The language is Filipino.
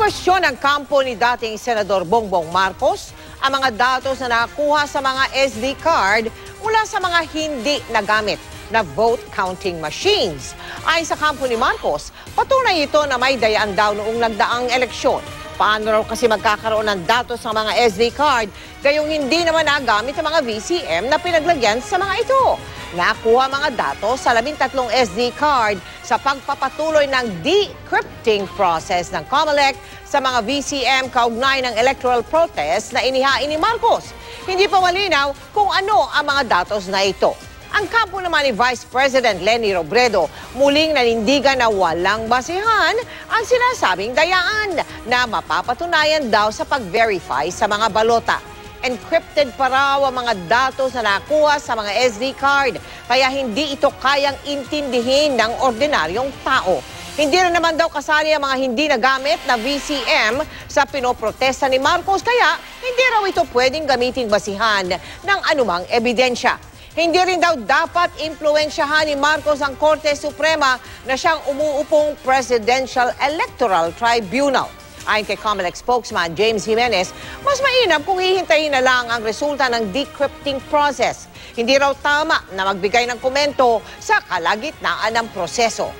Kinwestiyon ng kampo ni dating Senador Bongbong Marcos ang mga datos na nakuha sa mga SD card mula sa mga hindi nagamit na vote counting machines. Ayon sa kampo ni Marcos, patunay ito na may dayaan daw noong nagdaang eleksyon. Paano raw kasi magkakaroon ng datos ng mga SD card gayong hindi naman nagamit ang mga VCM na pinaglagyan sa mga ito? Nakuha mga datos sa 13 SD card sa pagpapatuloy ng decrypting process ng COMELEC sa mga VCM kaugnay ng electoral protest na inihain ni Marcos. Hindi pa malinaw kung ano ang mga datos na ito. Ang kampo naman ni Vice President Leni Robredo muling nanindigan na walang basihan ang sinasabing dayaan na mapapatunayan daw sa pag-verify sa mga balota. Encrypted pa raw ang mga datos na nakuha sa mga SD card, kaya hindi ito kayang intindihin ng ordinaryong tao. Hindi rin naman daw kasali ang mga hindi nagamit na VCM sa pinoprotesta ni Marcos, kaya hindi raw ito pwedeng gamiting basihan ng anumang ebidensya. Hindi rin daw dapat impluwensyahan ni Marcos ang Korte Suprema na siyang umuupong Presidential Electoral Tribunal. Ayon kay COMELEC spokesman James Jimenez, mas mainam kung hihintayin na lang ang resulta ng decrypting process. Hindi raw tama na magbigay ng komento sa kalagitnaan ng proseso.